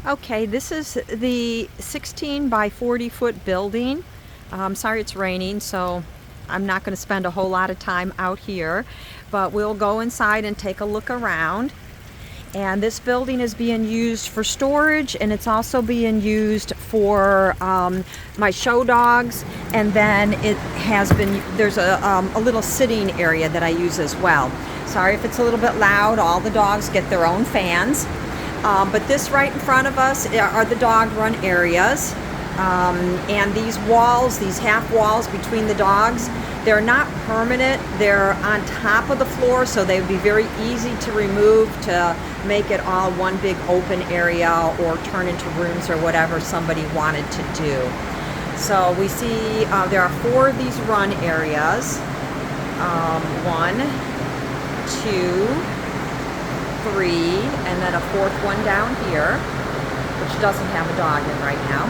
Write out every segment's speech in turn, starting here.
Okay, this is the 16 by 40 foot building. Sorry it's raining, so I'm not going to spend a whole lot of time out here, but we'll go inside and take a look around. And this building is being used for storage, and it's also being used for my show dogs. And then there's a little sitting area that I use as well. Sorry if it's a little bit loud. All the dogs get their own fans. But this right in front of us are the dog run areas. And these walls, these half walls between the dogs, they're not permanent. They're on top of the floor, so they would be very easy to remove to make it all one big open area or turn into rooms or whatever somebody wanted to do. So we see there are 4 of these run areas. 1, 2, 3, and then a 4th one down here, which doesn't have a dog in right now.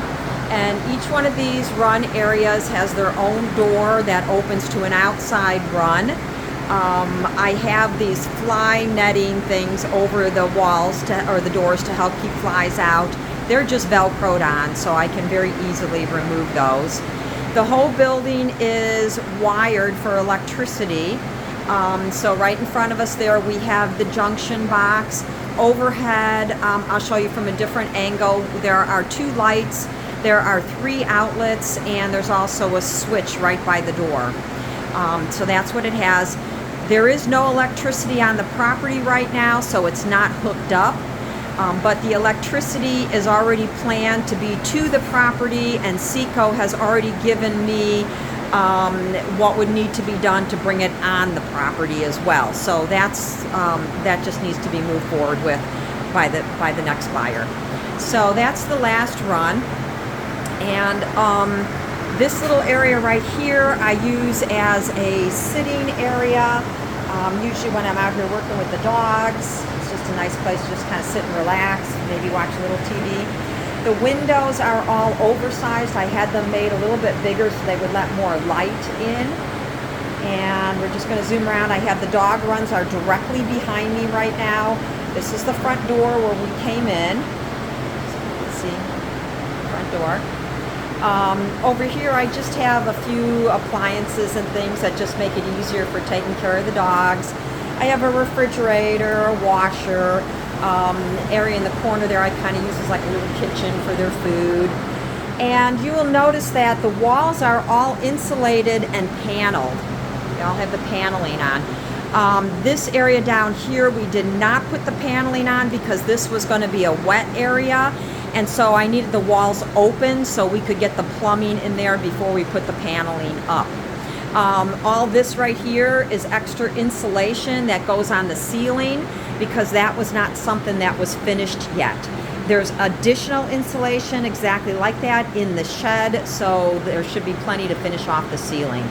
And each one of these run areas has their own door that opens to an outside run. I have these fly netting things over the walls or the doors to help keep flies out. They're just Velcroed on, so I can very easily remove those. The whole building is wired for electricity. So right in front of us there we have the junction box. Overhead, I'll show you from a different angle. There are 2 lights, there are 3 outlets, and there's also a switch right by the door. So that's what it has. There is no electricity on the property right now, so it's not hooked up. But the electricity is already planned to be to the property, and Seco has already given me what would need to be done to bring it on the property as well. So that just needs to be moved forward with by the next buyer. So that's the last run. And this little area right here I use as a sitting area. Usually when I'm out here working with the dogs, it's just a nice place to just kind of sit and relax, maybe watch a little TV. The windows are all oversized. I had them made a little bit bigger so they would let more light in. And we're just going to zoom around. I have the dog runs are directly behind me right now. This is the front door where we came in. So you can see front door. Over here I just have a few appliances and things that just make it easier for taking care of the dogs. I have a refrigerator, a washer. Area in the corner there I kind of use as like a little kitchen for their food. And you will notice that the walls are all insulated and paneled. They all have the paneling on. This area down here we did not put the paneling on because this was going to be a wet area, and so I needed the walls open so we could get the plumbing in there before we put the paneling up. All this right here is extra insulation that goes on the ceiling because that was not something that was finished yet. There's additional insulation exactly like that in the shed, so there should be plenty to finish off the ceiling.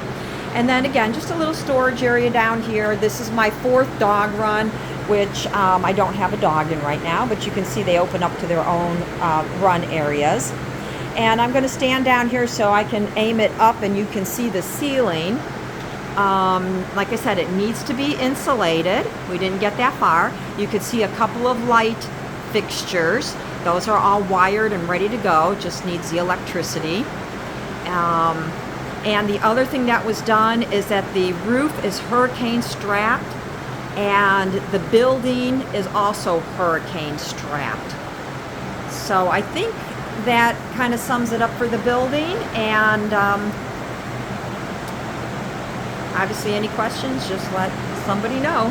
And then again, just a little storage area down here. This is my 4th dog run, which I don't have a dog in right now, but you can see they open up to their own run areas. And I'm going to stand down here so I can aim it up and you can see the ceiling. Like I said, it needs to be insulated. We didn't get that far. You could see a couple of light fixtures. Those are all wired and ready to go. It just needs the electricity. And the other thing that was done is that the roof is hurricane strapped, and the building is also hurricane strapped. So I think that kind of sums it up for the building. And obviously any questions, just let somebody know.